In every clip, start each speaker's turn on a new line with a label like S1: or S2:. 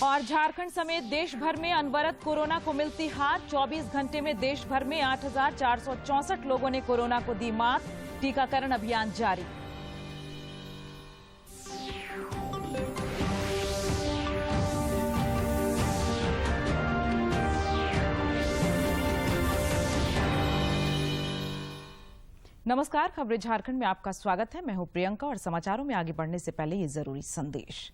S1: और झारखंड समेत देश भर में अनवरत कोरोना को मिलती हार। 24 घंटे में देश भर में 8,464 लोगों ने कोरोना को दी मात। टीकाकरण अभियान जारी। नमस्कार, खबरें झारखंड में आपका स्वागत है। मैं हूं प्रियंका और समाचारों में आगे बढ़ने से पहले ये जरूरी संदेश।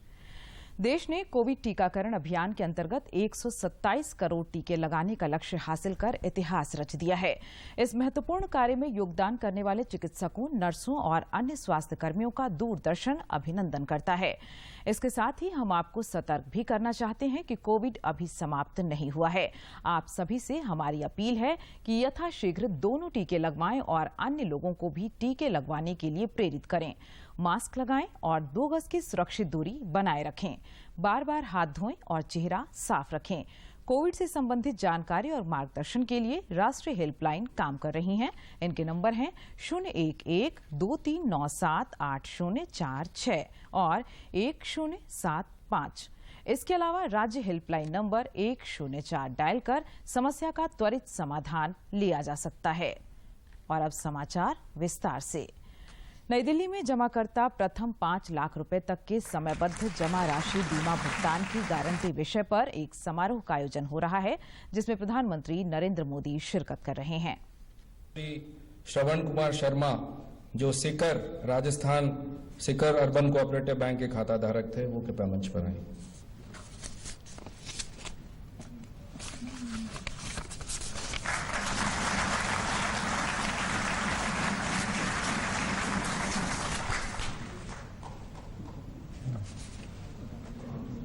S1: देश ने कोविड टीकाकरण अभियान के अंतर्गत 127 करोड़ टीके लगाने का लक्ष्य हासिल कर इतिहास रच दिया है। इस महत्वपूर्ण कार्य में योगदान करने वाले चिकित्सकों, नर्सों और अन्य स्वास्थ्य कर्मियों का दूरदर्शन अभिनंदन करता है। इसके साथ ही हम आपको सतर्क भी करना चाहते हैं कि कोविड अभी समाप्त नहीं हुआ है। आप सभी से हमारी अपील है कि यथाशीघ्र दोनों टीके लगवाएं और अन्य लोगों को भी टीके लगवाने के लिए प्रेरित करें। मास्क लगाएं और 2 गज की सुरक्षित दूरी बनाए रखें। बार बार हाथ धोएं और चेहरा साफ रखें। कोविड से संबंधित जानकारी और मार्गदर्शन के लिए राष्ट्रीय हेल्पलाइन काम कर रही हैं। इनके नंबर हैं 011-2397-8046 और 1075। इसके अलावा राज्य हेल्पलाइन नंबर 104 डायल कर समस्या का त्वरित समाधान लिया जा सकता है। और अब समाचार विस्तार से। नई दिल्ली में जमाकर्ता प्रथम 5 लाख रुपए तक के समयबद्ध जमा राशि बीमा भुगतान की गारंटी विषय पर एक समारोह का आयोजन हो रहा है, जिसमें प्रधानमंत्री नरेंद्र मोदी शिरकत कर रहे हैं।
S2: श्रवण कुमार शर्मा, जो Sikar Rajasthan Sikar urban cooperative bank के खाता धारक थे, वो कृपया मंच पर आए।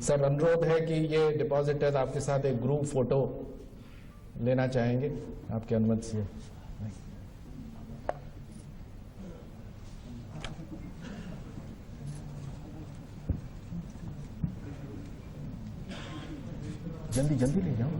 S2: सर, अनुरोध है कि ये डिपॉजिटर्स आपके साथ एक ग्रुप फोटो लेना चाहेंगे, आपकी अनुमति से। जल्दी जल्दी ले जाओ।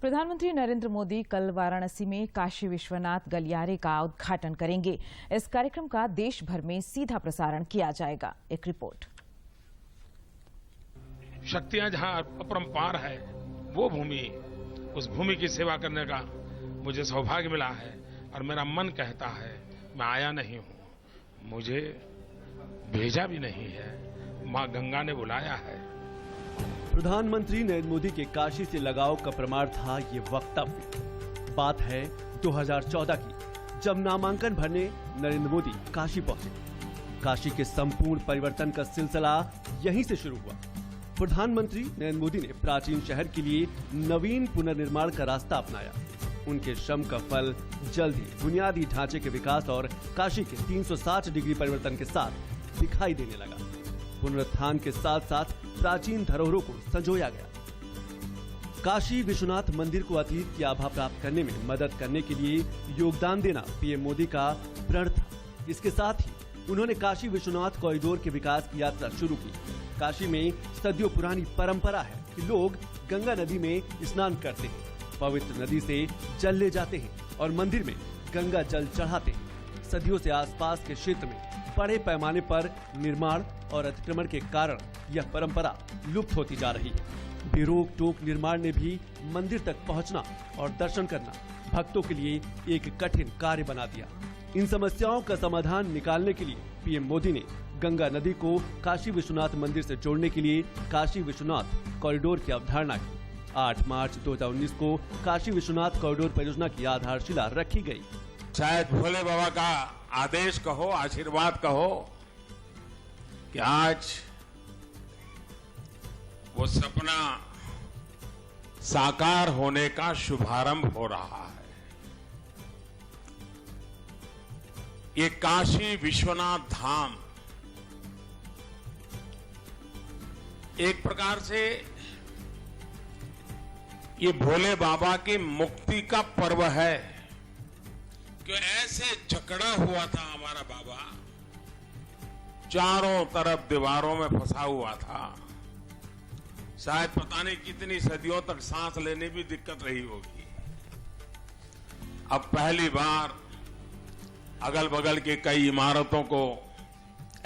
S1: प्रधानमंत्री नरेंद्र मोदी कल वाराणसी में काशी विश्वनाथ गलियारे का उद्घाटन करेंगे। इस कार्यक्रम का देश भर में सीधा प्रसारण किया जाएगा। एक रिपोर्ट।
S3: शक्तियां जहां अपरंपार है, वो भूमि, उस भूमि की सेवा करने का मुझे सौभाग्य मिला है और मेरा मन कहता है मैं आया नहीं हूं, मुझे भेजा भी नहीं है, मां गंगा ने बुलाया है।
S4: प्रधानमंत्री नरेंद्र मोदी के काशी से लगाव का प्रमाण था ये वक्तव्य। बात है 2014 की, जब नामांकन भरने नरेंद्र मोदी काशी पहुंचे। काशी के संपूर्ण परिवर्तन का सिलसिला यहीं से शुरू हुआ। प्रधानमंत्री नरेंद्र मोदी ने प्राचीन शहर के लिए नवीन पुनर्निर्माण का रास्ता अपनाया। उनके श्रम का फल जल्द ही बुनियादी ढांचे के विकास और काशी के 360 डिग्री परिवर्तन के साथ दिखाई देने लगा। पुनरुत्थान के साथ साथ प्राचीन धरोहरों को संजोया गया। काशी विश्वनाथ मंदिर को अतीत की आभा प्राप्त करने में मदद करने के लिए योगदान देना पीएम मोदी का प्रण था। इसके साथ ही उन्होंने काशी विश्वनाथ कॉरिडोर के विकास की यात्रा शुरू की। काशी में सदियों पुरानी परंपरा है कि लोग गंगा नदी में स्नान करते हैं, पवित्र नदी से जल ले जाते हैं और मंदिर में गंगा जल चढ़ाते हैं। सदियों से आसपास के क्षेत्र में बड़े पैमाने पर निर्माण और अतिक्रमण के कारण यह परंपरा लुप्त होती जा रही है। बेरोक टोक निर्माण ने भी मंदिर तक पहुंचना और दर्शन करना भक्तों के लिए एक कठिन कार्य बना दिया। इन समस्याओं का समाधान निकालने के लिए पीएम मोदी ने गंगा नदी को काशी विश्वनाथ मंदिर से जोड़ने के लिए काशी विश्वनाथ कॉरिडोर की अवधारणा की। 8 मार्च 2019 को काशी विश्वनाथ कॉरिडोर परियोजना की आधारशिला रखी गई।
S3: शायद भोले बाबा का आदेश कहो, आशीर्वाद कहो कि आज वो सपना साकार होने का शुभारंभ हो रहा है। ये काशी विश्वनाथ धाम एक प्रकार से ये भोले बाबा की मुक्ति का पर्व है कि ऐसे जकड़ा हुआ था हमारा बाबा, चारों तरफ दीवारों में फंसा हुआ था। शायद पता नहीं कितनी सदियों तक सांस लेने भी दिक्कत रही होगी। अब पहली बार अगल बगल की कई इमारतों को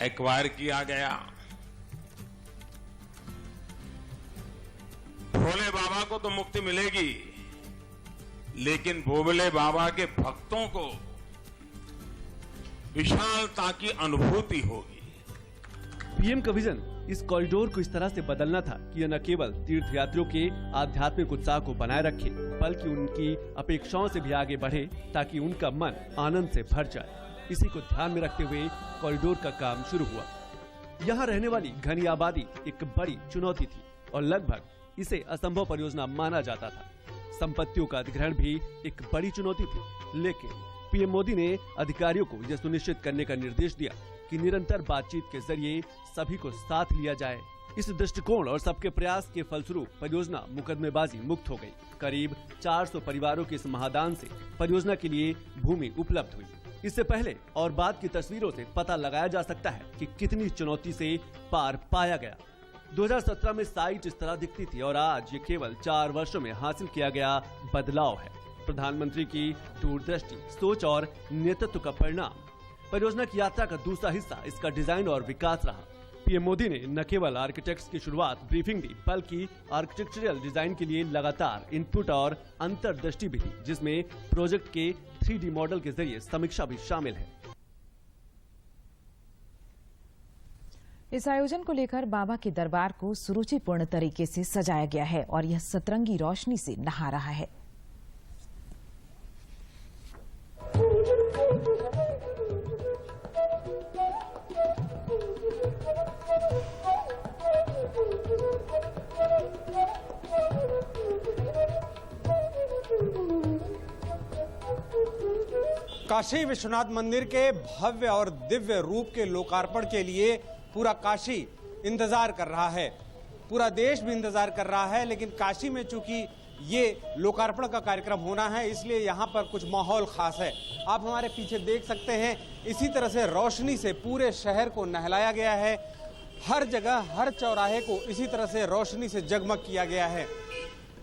S3: एक्वायर किया गया। भोले बाबा को तो मुक्ति मिलेगी, लेकिन भोले बाबा के भक्तों को विशालता की अनुभूति होगी।
S4: पीएम का विजन इस कॉरिडोर को इस तरह से बदलना था कि यह न केवल तीर्थयात्रियों के आध्यात्मिक उत्साह को बनाए रखे, बल्कि उनकी अपेक्षाओं से भी आगे बढ़े, ताकि उनका मन आनंद से भर जाए। इसी को ध्यान में रखते हुए कॉरिडोर का काम शुरू हुआ। यहाँ रहने वाली घनी आबादी एक बड़ी चुनौती थी और लगभग इसे असंभव परियोजना माना जाता था। संपत्तियों का अधिग्रहण भी एक बड़ी चुनौती थी, लेकिन पीएम मोदी ने अधिकारियों को यह सुनिश्चित करने का निर्देश दिया कि निरंतर बातचीत के जरिए सभी को साथ लिया जाए। इस दृष्टिकोण और सबके प्रयास के फलस्वरूप परियोजना मुकदमेबाजी मुक्त हो गई। करीब 400 परिवारों के इस महादान से परियोजना के लिए भूमि उपलब्ध हुई। इससे पहले और बाद की तस्वीरों से पता लगाया जा सकता है कि कितनी चुनौती से पार पाया गया। 2017 में साइट इस तरह दिखती थी और आज ये केवल 4 वर्षों में हासिल किया गया बदलाव है। प्रधानमंत्री की दूरदृष्टि, सोच और नेतृत्व का परिणाम। परियोजना की यात्रा का दूसरा हिस्सा इसका डिजाइन और विकास रहा। पीएम मोदी ने न केवल आर्किटेक्ट्स की शुरुआत ब्रीफिंग दी, बल्कि आर्किटेक्चरल डिजाइन के लिए लगातार इनपुट और अंतर्दृष्टि भी दी, जिसमें प्रोजेक्ट के 3D मॉडल के जरिए समीक्षा भी शामिल है।
S1: इस आयोजन को लेकर बाबा के दरबार को सुरुचिपूर्ण तरीके से सजाया गया है और यह सतरंगी रोशनी से नहा रहा है।
S5: काशी विश्वनाथ मंदिर के भव्य और दिव्य रूप के लोकार्पण के लिए पूरा काशी इंतजार कर रहा है, पूरा देश भी इंतजार कर रहा है। लेकिन काशी में चूंकि ये लोकार्पण का कार्यक्रम होना है, इसलिए यहाँ पर कुछ माहौल खास है। आप हमारे पीछे देख सकते हैं, इसी तरह से रोशनी से पूरे शहर को नहलाया गया है। हर जगह, हर चौराहे को इसी तरह से रोशनी से जगमग किया गया है।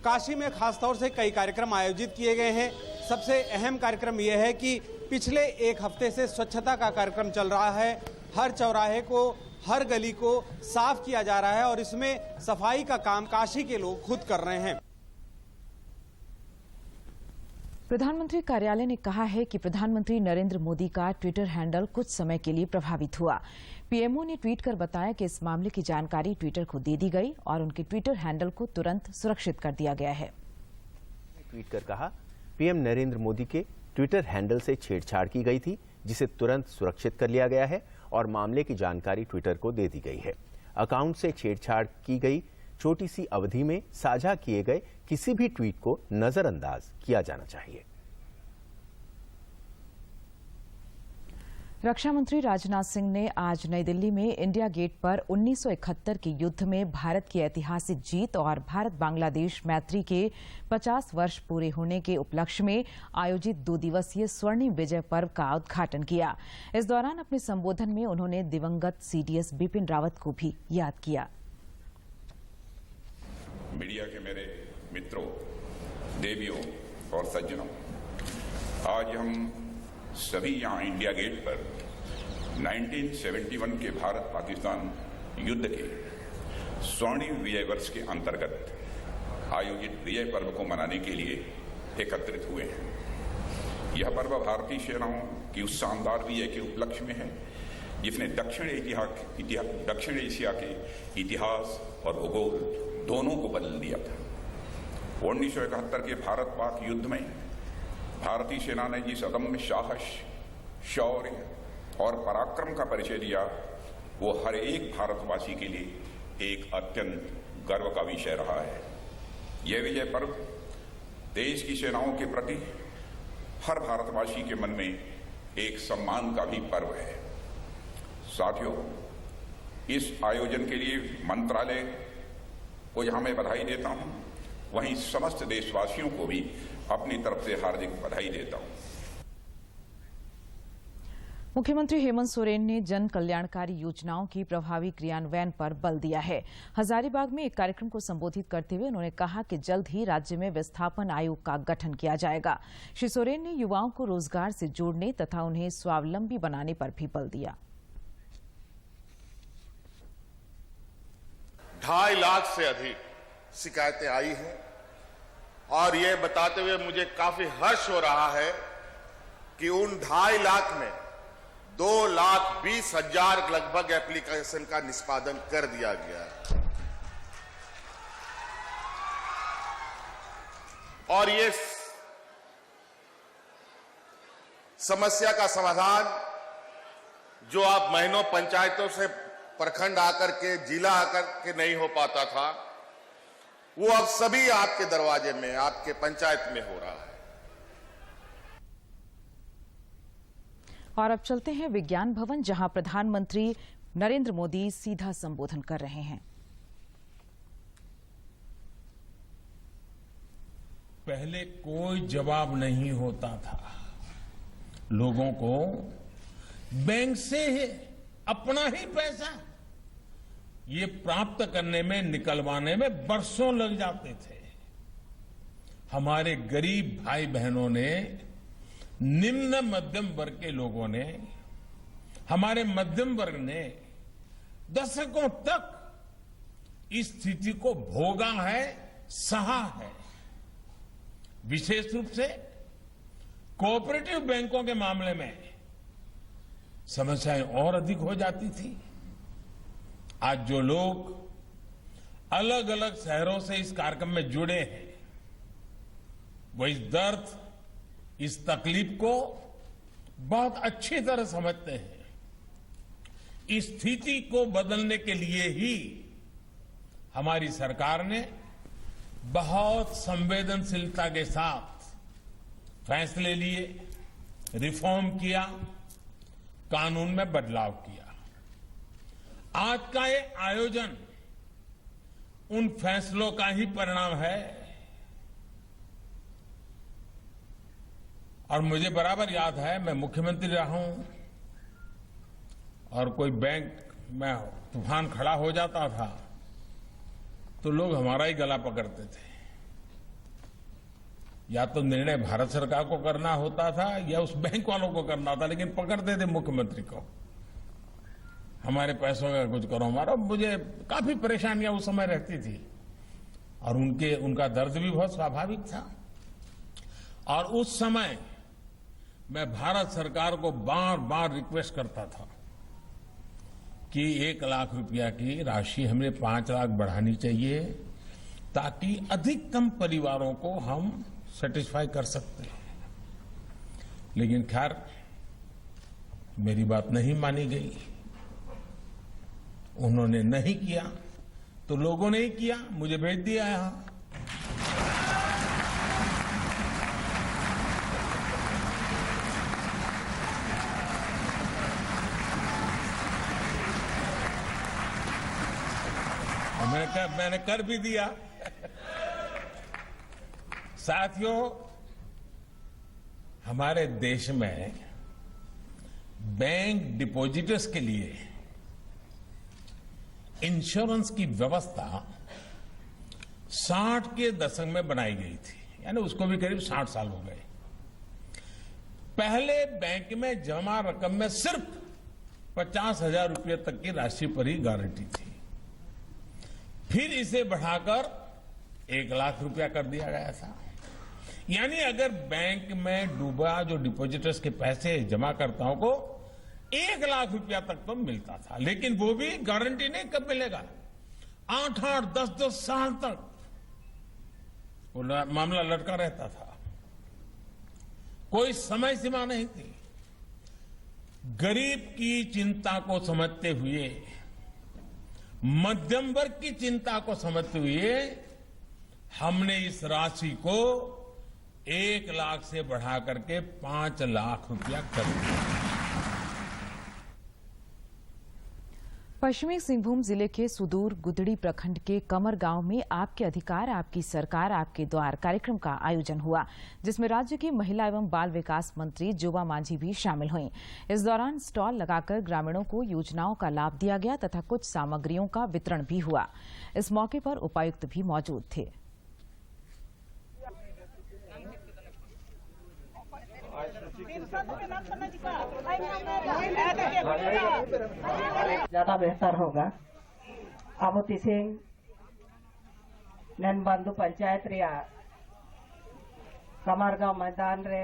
S5: काशी में खासतौर से कई कार्यक्रम आयोजित किए गए हैं। सबसे अहम कार्यक्रम यह है कि पिछले 1 हफ्ते से स्वच्छता का कार्यक्रम चल रहा है। हर चौराहे को, हर गली को साफ किया जा रहा है और इसमें सफाई का काम काशी के लोग खुद कर रहे हैं।
S1: प्रधानमंत्री कार्यालय ने कहा है कि प्रधानमंत्री नरेंद्र मोदी का ट्विटर हैंडल कुछ समय के लिए प्रभावित हुआ। पीएमओ ने ट्वीट कर बताया कि इस मामले की जानकारी ट्विटर को दे दी गई और उनके ट्विटर हैंडल को तुरंत सुरक्षित कर दिया गया है।
S6: ट्वीट कर कहा, पीएम नरेंद्र मोदी के ट्विटर हैंडल से छेड़छाड़ की गई थी, जिसे तुरंत सुरक्षित कर लिया गया है और मामले की जानकारी ट्विटर को दे दी गई है। अकाउंट से छेड़छाड़ की गई छोटी सी अवधि में साझा किए गए किसी भी ट्वीट को नजरअंदाज किया जाना चाहिए।
S1: रक्षा मंत्री राजनाथ सिंह ने आज नई दिल्ली में इंडिया गेट पर 1971 के युद्ध में भारत की ऐतिहासिक जीत और भारत बांग्लादेश मैत्री के 50 वर्ष पूरे होने के उपलक्ष्य में आयोजित 2 दिवसीय स्वर्णिम विजय पर्व का उद्घाटन किया। इस दौरान अपने संबोधन में उन्होंने दिवंगत सीडीएस बिपिन रावत को भी याद किया।
S7: मीडिया के मेरे मित्रों, देवियों और सज्जनों, आज हम सभी यहाँ इंडिया गेट पर 1971 के भारत पाकिस्तान युद्ध के स्वर्णिम विजय वर्ष के अंतर्गत आयोजित विजय पर्व को मनाने के लिए एकत्रित हुए हैं। यह पर्व भारतीय सेनाओं की उस शानदार विजय के उपलक्ष्य में है जिसने दक्षिण एशिया के इतिहास और भूगोल दोनों को बदल दिया था। 1971 के भारत पाक युद्ध में भारतीय सेना ने जिस अदम्य साहस, शौर्य और पराक्रम का परिचय दिया, वो हर एक भारतवासी के लिए एक अत्यंत गर्व का विषय रहा है। यह विजय पर्व देश की सेनाओं के प्रति हर भारतवासी के मन में एक सम्मान का भी पर्व है। साथियों, इस आयोजन के लिए मंत्रालय को यहां मैं बधाई देता हूं, वहीं समस्त देशवासियों को भी अपनी तरफ से हार्दिक बधाई देता हूं।
S1: मुख्यमंत्री हेमंत सोरेन ने जन कल्याणकारी योजनाओं की प्रभावी क्रियान्वयन पर बल दिया है। हजारीबाग में एक कार्यक्रम को संबोधित करते हुए उन्होंने कहा कि जल्द ही राज्य में विस्थापन आयोग का गठन किया जाएगा। श्री सोरेन ने युवाओं को रोजगार से जोड़ने तथा उन्हें स्वावलंबी बनाने पर भी बल दिया।
S8: 2.5 लाख से अधिक शिकायतें आई हैं और ये बताते हुए मुझे काफी हर्ष हो रहा है कि उन 2.5 लाख में 2,20,000 लगभग एप्लीकेशन का निष्पादन कर दिया गया है। और ये समस्या का समाधान जो आप महीनों पंचायतों से प्रखंड आकर के जिला आकर के नहीं हो पाता था, वो अब सभी आपके दरवाजे में, आपके पंचायत में हो रहा है।
S1: और अब चलते हैं विज्ञान भवन, जहां प्रधानमंत्री नरेंद्र मोदी सीधा संबोधन कर रहे हैं।
S3: पहले कोई जवाब नहीं होता था। लोगों को बैंक से अपना ही पैसा ये प्राप्त करने में, निकलवाने में बरसों लग जाते थे। हमारे गरीब भाई बहनों ने, निम्न मध्यम वर्ग के लोगों ने, हमारे मध्यम वर्ग ने दशकों तक इस स्थिति को भोगा है, सहा है। विशेष रूप से कोऑपरेटिव बैंकों के मामले में समस्याएं और अधिक हो जाती थी। आज जो लोग अलग अलग शहरों से इस कार्यक्रम में जुड़े हैं, वो इस दर्द, इस तकलीफ को बहुत अच्छी तरह समझते हैं। इस स्थिति को बदलने के लिए ही हमारी सरकार ने बहुत संवेदनशीलता के साथ फैसले लिए, रिफॉर्म किया, कानून में बदलाव किया। आज का ये आयोजन उन फैसलों का ही परिणाम है। और मुझे बराबर याद है, मैं मुख्यमंत्री रहा हूं और कोई बैंक में तूफान खड़ा हो जाता था तो लोग हमारा ही गला पकड़ते थे। या तो निर्णय भारत सरकार को करना होता था या उस बैंक वालों को करना था, लेकिन पकड़ते थे मुख्यमंत्री को। हमारे पैसों का कुछ करो हमारा। मुझे काफी परेशानियां उस समय रहती थी और उनका दर्द भी बहुत स्वाभाविक था। और उस समय मैं भारत सरकार को बार बार रिक्वेस्ट करता था कि 1 लाख रुपया की राशि हमें 5 लाख बढ़ानी चाहिए, ताकि अधिकतम परिवारों को हम सेटिस्फाई कर सकते हैं। लेकिन खैर, मेरी बात नहीं मानी गई। उन्होंने नहीं किया तो लोगों ने ही किया, मुझे भेज दिया यहां। मैंने कर भी दिया। साथियों, हमारे देश में बैंक डिपॉजिटर्स के लिए इंश्योरेंस की व्यवस्था 60 के दशक में बनाई गई थी, यानी उसको भी करीब 60 साल हो गए। पहले बैंक में जमा रकम में सिर्फ 50,000 रुपये तक की राशि पर ही गारंटी थी। फिर इसे बढ़ाकर 1 लाख रुपया कर दिया गया था। यानी अगर बैंक में डूबा जो डिपॉजिटर्स के पैसे जमाकर्ताओं को 1 लाख रुपया तक तो मिलता था, लेकिन वो भी गारंटी नहीं कब मिलेगा, 8-8, 10-10 साल तक वो मामला लटका रहता था। कोई समय सीमा नहीं थी। गरीब की चिंता को समझते हुए, मध्यम वर्ग की चिंता को समझते हुए हमने इस राशि को 1 लाख से बढ़ा करके 5 लाख रुपया कर दिया।
S1: पश्चिमी सिंहभूम जिले के सुदूर गुदड़ी प्रखंड के कमर गांव में आपके अधिकार आपकी सरकार आपके द्वार कार्यक्रम का आयोजन हुआ, जिसमें राज्य की महिला एवं बाल विकास मंत्री जोबा मांझी भी शामिल हुईं। इस दौरान स्टॉल लगाकर ग्रामीणों को योजनाओं का लाभ दिया गया तथा कुछ सामग्रियों का वितरण भी हुआ। इस मौके पर उपायुक्त भी मौजूद थे।
S9: ज्यादा बेहतर होगा। आबोती सिंह नैन बंधु पंचायत रिया कमरगांव मैदान रे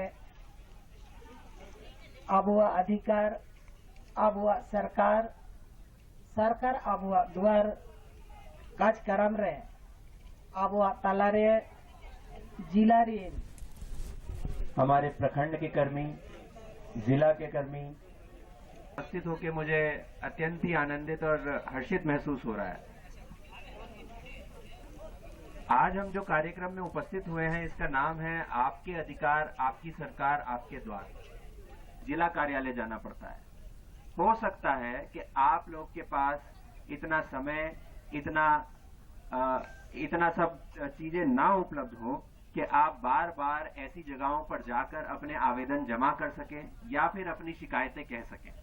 S9: आबुआ अधिकार आबुआ सरकार सरकार आबुआ द्वार कार्यक्रम रे आबुआ तलारे जिला रे
S10: हमारे प्रखंड के कर्मी, जिला के कर्मी उपस्थित होकर मुझे अत्यंत ही आनंदित और हर्षित महसूस हो रहा है। आज हम जो कार्यक्रम में उपस्थित हुए हैं, इसका नाम है आपके अधिकार आपकी सरकार आपके द्वार। जिला कार्यालय जाना पड़ता है। हो सकता है कि आप लोग के पास इतना समय, इतना सब चीजें ना उपलब्ध हो कि आप बार बार ऐसी जगहों पर जाकर अपने आवेदन जमा कर सकें या फिर अपनी शिकायतें कह सकें।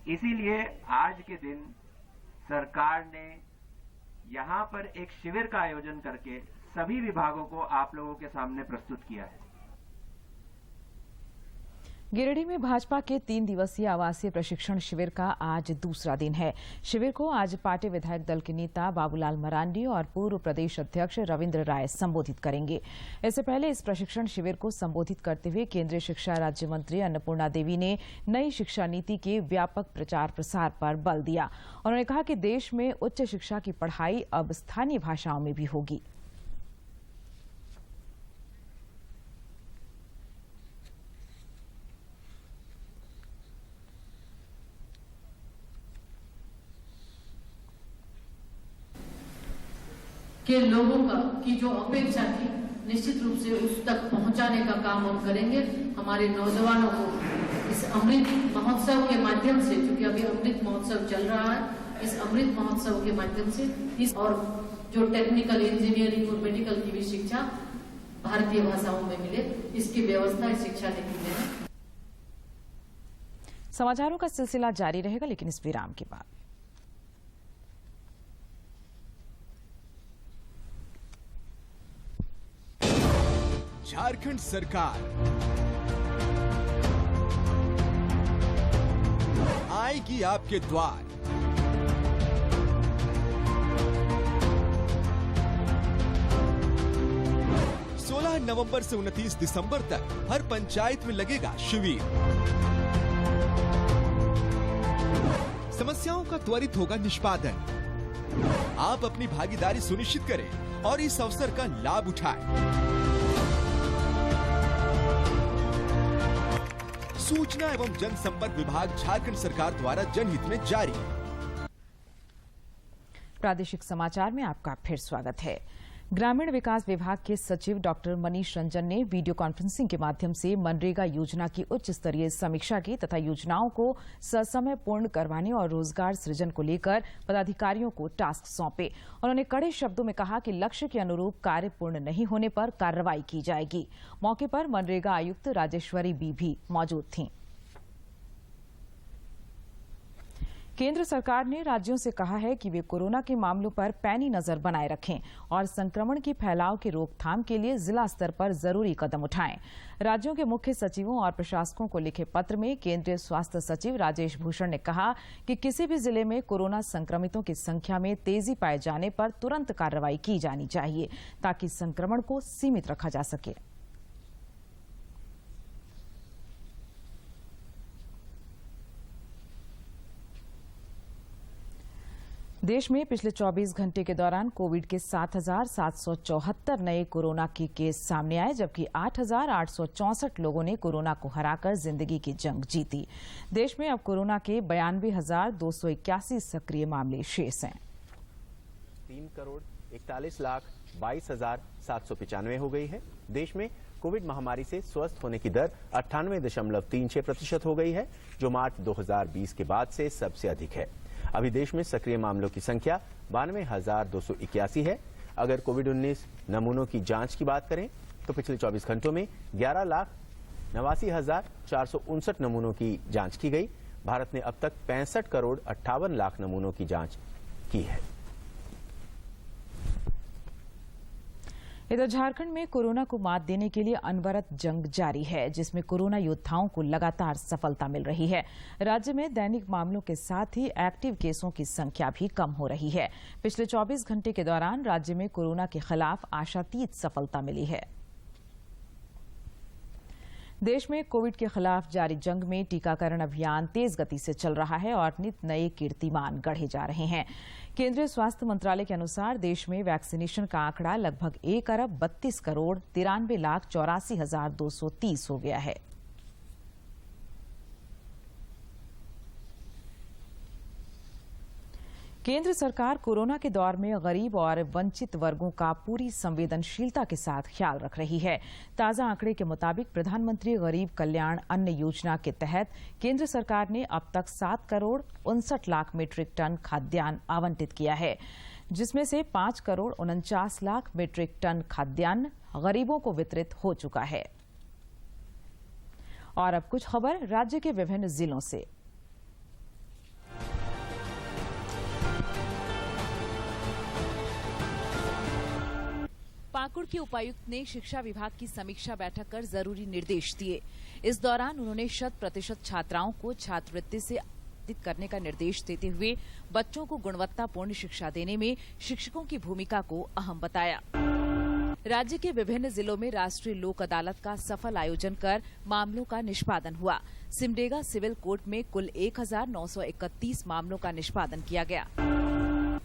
S10: इसीलिए आज के दिन सरकार ने यहां पर एक शिविर का आयोजन करके सभी विभागों को आप लोगों के सामने प्रस्तुत किया है।
S1: गिरिडीह में भाजपा के 3 दिवसीय आवासीय प्रशिक्षण शिविर का आज दूसरा दिन है। शिविर को आज पार्टी विधायक दल के नेता बाबूलाल मरांडी और पूर्व प्रदेश अध्यक्ष रविंद्र राय संबोधित करेंगे। इससे पहले इस प्रशिक्षण शिविर को संबोधित करते हुए केंद्रीय शिक्षा राज्य मंत्री अन्नपूर्णा देवी ने नई शिक्षा नीति के व्यापक प्रचार प्रसार पर बल दिया। उन्होंने कहा कि देश में उच्च शिक्षा की पढ़ाई अब स्थानीय भाषाओं में भी होगी।
S11: के लोगों की जो अपेक्षा थी निश्चित रूप से उस तक पहुंचाने का काम हम करेंगे। हमारे नौजवानों को इस अमृत महोत्सव के माध्यम से, क्योंकि अभी अमृत महोत्सव चल रहा है, इस अमृत महोत्सव के माध्यम से और जो टेक्निकल, इंजीनियरिंग और मेडिकल की भी शिक्षा भारतीय भाषाओं में मिले, इसकी व्यवस्था इस शिक्षा नीति में है।
S1: समाचारों का सिलसिला जारी रहेगा, लेकिन इस विराम के बाद।
S12: झारखंड सरकार आएगी आपके द्वार। नवंबर से 29 दिसंबर तक हर पंचायत में लगेगा शिविर। समस्याओं का त्वरित होगा निष्पादन। आप अपनी भागीदारी सुनिश्चित करें और इस अवसर का लाभ उठाएं। सूचना एवं जनसंपर्क विभाग झारखंड सरकार द्वारा जनहित में जारी।
S1: प्रादेशिक समाचार में आपका फिर स्वागत है। ग्रामीण विकास विभाग के सचिव डॉक्टर मनीष रंजन ने वीडियो कॉन्फ्रेंसिंग के माध्यम से मनरेगा योजना की उच्च स्तरीय समीक्षा की तथा योजनाओं को ससमय पूर्ण करवाने और रोजगार सृजन को लेकर पदाधिकारियों को टास्क सौंपे। उन्होंने कड़े शब्दों में कहा कि लक्ष्य के अनुरूप कार्य पूर्ण नहीं होने पर कार्रवाई की जाएगी। मौके पर मनरेगा आयुक्त राजेश्वरी बी भी मौजूद थीं। केंद्र सरकार ने राज्यों से कहा है कि वे कोरोना के मामलों पर पैनी नजर बनाए रखें और संक्रमण की फैलाव की रोकथाम के लिए जिला स्तर पर जरूरी कदम उठाएं। राज्यों के मुख्य सचिवों और प्रशासकों को लिखे पत्र में केंद्रीय स्वास्थ्य सचिव राजेश भूषण ने कहा कि किसी भी जिले में कोरोना संक्रमितों की संख्या में तेजी पाए जाने पर तुरंत कार्रवाई की जानी चाहिए ताकि संक्रमण को सीमित रखा जा सके। देश में पिछले 24 घंटे के दौरान कोविड के 7,774 नए कोरोना के केस सामने आए, जबकि 8,864 लोगों ने कोरोना को हराकर जिंदगी की जंग जीती। देश में अब कोरोना के 92,281 सक्रिय मामले शेष हैं।
S6: 3,41,22,795 हो गई है। देश में कोविड महामारी से स्वस्थ होने की दर 98.36% हो गई है, जो मार्च 2020 के बाद से सबसे अधिक है। अभी देश में सक्रिय मामलों की संख्या 92,281 है। अगर कोविड-19 नमूनों की जांच की बात करें तो पिछले 24 घंटों में 11,89,459 नमूनों की जांच की गई। भारत ने अब तक 65,58,00,000 नमूनों की जांच की है।
S1: इधर झारखंड में कोरोना को मात देने के लिए अनवरत जंग जारी है, जिसमें कोरोना योद्धाओं को लगातार सफलता मिल रही है। राज्य में दैनिक मामलों के साथ ही एक्टिव केसों की संख्या भी कम हो रही है। पिछले 24 घंटे के दौरान राज्य में कोरोना के खिलाफ आशातीत सफलता मिली है। देश में कोविड के खिलाफ जारी जंग में टीकाकरण अभियान तेज गति से चल रहा है और नित नए कीर्तिमान गढ़े जा रहे हैं। केंद्रीय स्वास्थ्य मंत्रालय के अनुसार देश में वैक्सीनेशन का आंकड़ा लगभग 1,32,93,84,230 हो गया है। केंद्र सरकार कोरोना के दौर में गरीब और वंचित वर्गों का पूरी संवेदनशीलता के साथ ख्याल रख रही है। ताजा आंकड़े के मुताबिक प्रधानमंत्री गरीब कल्याण अन्न योजना के तहत केंद्र सरकार ने अब तक 7,59,00,000 मीट्रिक टन खाद्यान्न आवंटित किया है, जिसमें से 5,49,00,000 मीट्रिक टन खाद्यान्न गरीबों को वितरित हो चुका है। और अब कुछ खबर राज्य के विभिन्न जिलों से। पाकुड़ के उपायुक्त ने शिक्षा विभाग की समीक्षा बैठक कर जरूरी निर्देश दिए। इस दौरान उन्होंने 100% छात्राओं को छात्रवृत्ति से आबंटित करने का निर्देश देते हुए बच्चों को गुणवत्तापूर्ण शिक्षा देने में शिक्षकों की भूमिका को अहम बताया। राज्य के विभिन्न जिलों में राष्ट्रीय लोक अदालत का सफल आयोजन कर मामलों का निष्पादन हुआ। सिमडेगा सिविल कोर्ट में कुल 1,931 मामलों का निष्पादन किया गया।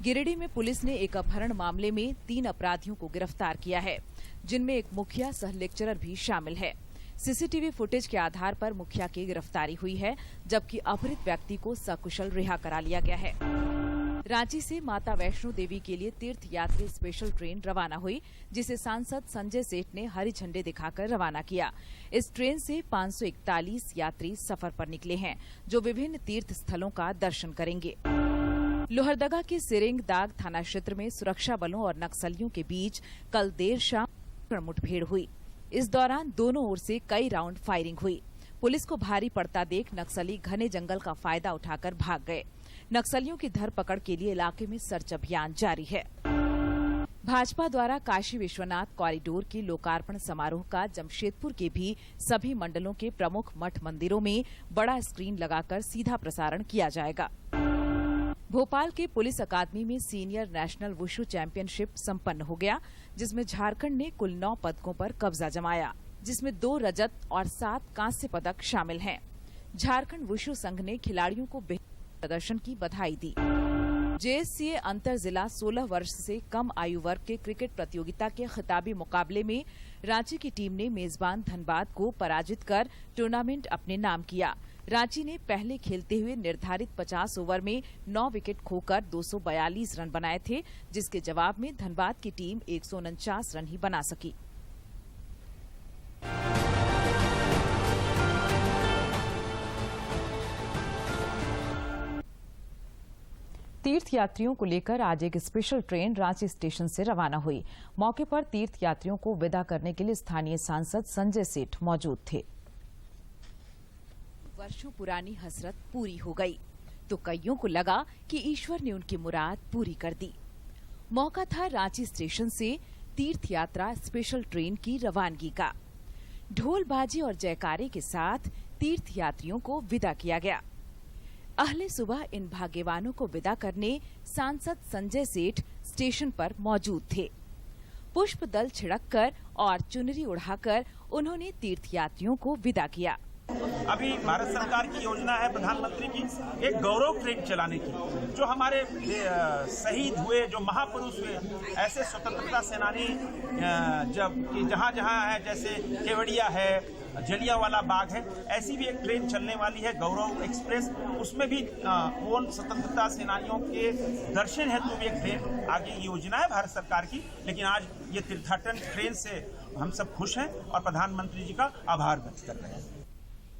S1: गिरिडीह में पुलिस ने एक अपहरण मामले में 3 अपराधियों को गिरफ्तार किया है, जिनमें एक मुखिया सह लेक्चरर भी शामिल है। सीसीटीवी फुटेज के आधार पर मुखिया की गिरफ्तारी हुई है, जबकि अपहृत व्यक्ति को सकुशल रिहा करा लिया गया है। रांची से माता वैष्णो देवी के लिए तीर्थ यात्री स्पेशल ट्रेन रवाना हुई, जिसे सांसद संजय सेठ ने हरी झंडे दिखाकर रवाना किया। इस ट्रेन से 541 यात्री सफर पर निकले हैं, जो विभिन्न तीर्थ स्थलों का दर्शन करेंगे। लोहरदगा के सिरेंग दाग थाना क्षेत्र में सुरक्षा बलों और नक्सलियों के बीच कल देर शाम मुठभेड़ हुई। इस दौरान दोनों ओर से कई राउंड फायरिंग हुई। पुलिस को भारी पड़ता देख नक्सली घने जंगल का फायदा उठाकर भाग गए। नक्सलियों की धरपकड़ के लिए इलाके में सर्च अभियान जारी है। भाजपा द्वारा काशी विश्वनाथ कॉरिडोर के लोकार्पण समारोह का जमशेदपुर के भी सभी मंडलों के प्रमुख मठ मंदिरों में बड़ा स्क्रीन लगाकर सीधा प्रसारण किया जाएगा। भोपाल के पुलिस अकादमी में सीनियर नेशनल वुशु चैंपियनशिप संपन्न हो गया, जिसमें झारखंड ने कुल 9 पदकों पर कब्जा जमाया, जिसमें 2 रजत और 7 कांस्य पदक शामिल हैं। झारखंड वुशु संघ ने खिलाड़ियों को बेहतर प्रदर्शन की बधाई दी। जेएससीए अंतर जिला 16 वर्ष से कम आयु वर्ग के क्रिकेट प्रतियोगिता के खिताबी मुकाबले में रांची की टीम ने मेजबान धनबाद को पराजित कर टूर्नामेंट अपने नाम किया। रांची ने पहले खेलते हुए निर्धारित 50 ओवर में 9 विकेट खोकर 242 रन बनाए थे, जिसके जवाब में धनबाद की टीम 149 रन ही बना सकी। तीर्थ यात्रियों को लेकर आज एक स्पेशल ट्रेन रांची स्टेशन से रवाना हुई। मौके पर तीर्थ यात्रियों को विदा करने के लिए स्थानीय सांसद संजय सेठ मौजूद थे। वर्षों पुरानी हसरत पूरी हो गई तो कईयों को लगा कि ईश्वर ने उनकी मुराद पूरी कर दी। मौका था रांची स्टेशन से तीर्थ यात्रा स्पेशल ट्रेन की रवानगी का। ढोल बाजी और जयकारे के साथ तीर्थ यात्रियों को विदा किया गया। अहले सुबह इन भाग्यवानों को विदा करने सांसद संजय सेठ स्टेशन पर मौजूद थे। पुष्प दल छिड़ककर और चुनरी उड़ाकर उन्होंने तीर्थ यात्रियों को विदा किया।
S13: अभी भारत सरकार की योजना है प्रधानमंत्री की एक गौरव ट्रेन चलाने की, जो हमारे शहीद हुए, जो महापुरुष हुए, ऐसे स्वतंत्रता सेनानी जहाँ जहाँ है, जैसे केवड़िया है, जलियांवाला बाग है, ऐसी भी एक ट्रेन चलने वाली है गौरव एक्सप्रेस। उसमें भी उन स्वतंत्रता सेनानियों के दर्शन हेतु भी एक ट्रेन आगे योजना है भारत सरकार की। लेकिन आज ये तीर्थाटन ट्रेन से हम सब खुश हैं और प्रधानमंत्री जी का आभार व्यक्त कर रहे हैं।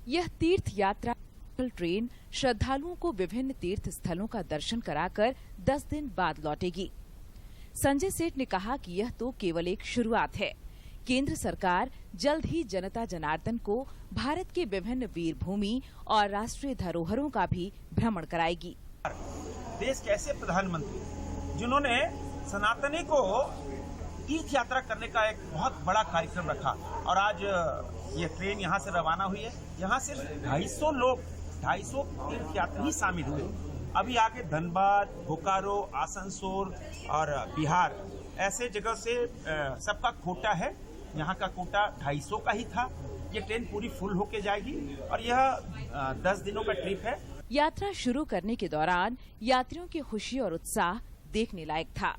S1: यह तीर्थ यात्रा ट्रेन श्रद्धालुओं को विभिन्न तीर्थ स्थलों का दर्शन कराकर 10 दिन बाद लौटेगी। संजय सेठ ने कहा कि यह तो केवल एक शुरुआत है। केंद्र सरकार जल्द ही जनता जनार्दन को भारत के विभिन्न वीर भूमि और राष्ट्रीय धरोहरों का भी भ्रमण कराएगी।
S13: देश के ऐसे प्रधानमंत्री जिन्होंने सनातनी को तीर्थ यात्रा करने का एक बहुत बड़ा कार्यक्रम रखा, और आज ये ट्रेन यहाँ से रवाना हुई है। यहाँ सिर्फ 250 तीर्थ यात्री ही शामिल हुए। अभी आगे धनबाद, बोकारो, आसनसोल और बिहार ऐसे जगह से सबका कोटा है। यहाँ का कोटा 250 का ही था। ये ट्रेन पूरी फुल होके जाएगी और यह 10 दिनों का ट्रिप है।
S1: यात्रा शुरू करने के दौरान यात्रियों की खुशी और उत्साह देखने लायक था।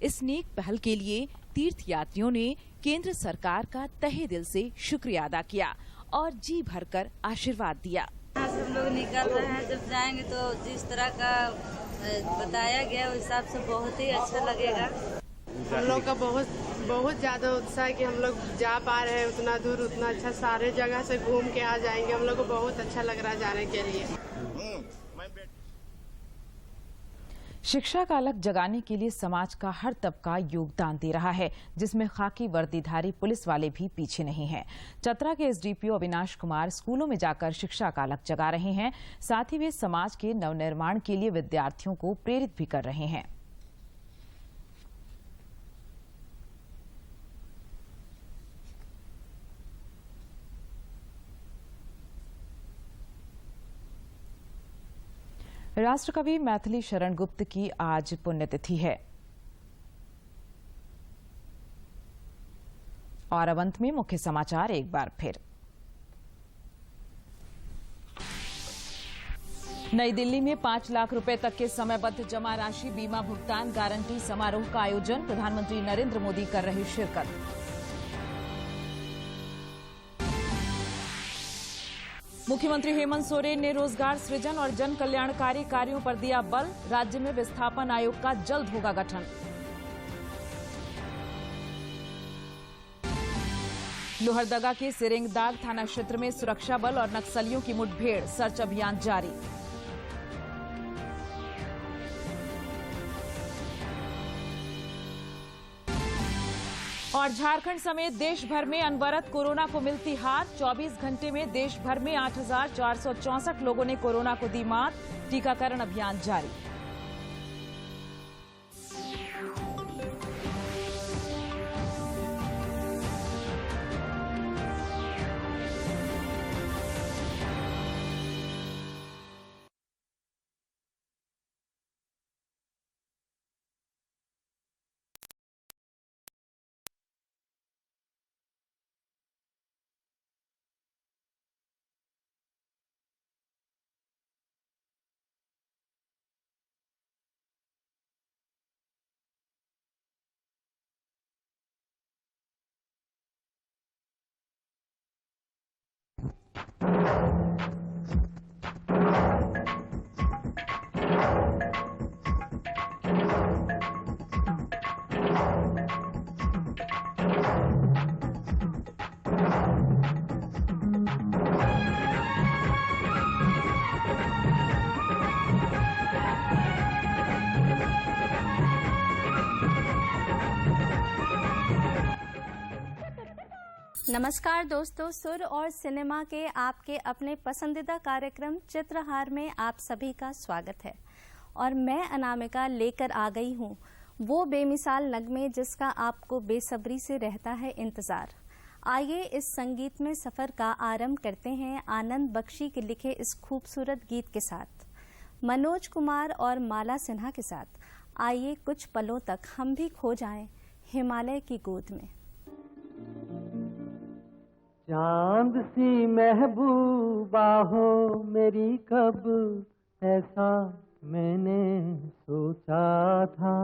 S1: इस नेक पहल के लिए तीर्थ यात्रियों ने केंद्र सरकार का तहे दिल से शुक्रिया अदा किया और जी भरकर आशीर्वाद दिया।
S14: सब लोग निकल रहे हैं, जब जाएंगे तो जिस तरह का बताया गया उस हिसाब से बहुत ही अच्छा लगेगा।
S15: हम लोग का बहुत ज्यादा उत्साह है कि हम लोग जा पा रहे हैं उतना दूर, उतना अच्छा, सारे जगह से घूम के आ जाएंगे। हम लोग को बहुत अच्छा लग रहा है जाने के लिए।
S1: शिक्षा का अलग जगाने के लिए समाज का हर तबका योगदान दे रहा है, जिसमें खाकी वर्दीधारी पुलिस वाले भी पीछे नहीं हैं। चतरा के एसडीपीओ अविनाश कुमार स्कूलों में जाकर शिक्षा का अलग जगा रहे हैं। साथ ही वे समाज के नवनिर्माण के लिए विद्यार्थियों को प्रेरित भी कर रहे हैं। राष्ट्रकवि मैथिली शरण गुप्त की आज पुण्यतिथि है। और अब अंत में मुख्य समाचार एक बार फिर। नई दिल्ली में 5 लाख रुपए तक के समयबद्ध जमा राशि बीमा भुगतान गारंटी समारोह का आयोजन, प्रधानमंत्री नरेंद्र मोदी कर रहे शिरकत। मुख्यमंत्री हेमंत सोरेन ने रोजगार सृजन और जन कल्याणकारी कार्यों पर दिया बल, राज्य में विस्थापन आयोग का जल्द होगा गठन। लोहरदगा के सिरेंगदाग थाना क्षेत्र में सुरक्षा बल और नक्सलियों की मुठभेड़, सर्च अभियान जारी। और झारखंड समेत देश भर में अनवरत कोरोना को मिलती हार, 24 घंटे में देश भर में 8,464 लोगों ने कोरोना को दी मात, टीकाकरण अभियान जारी।
S16: नमस्कार दोस्तों, सुर और सिनेमा के आपके अपने पसंदीदा कार्यक्रम चित्रहार में आप सभी का स्वागत है। और मैं अनामिका लेकर आ गई हूँ वो बेमिसाल नगमे जिसका आपको बेसब्री से रहता है इंतजार। आइए इस संगीत में सफर का आरंभ करते हैं आनंद बख्शी के लिखे इस खूबसूरत गीत के साथ, मनोज कुमार और माला सिन्हा के साथ। आइए कुछ पलों तक हम भी खो जाएं हिमालय की गोद में।
S17: चांद सी महबूबा हो मेरी कब ऐसा मैंने सोचा था।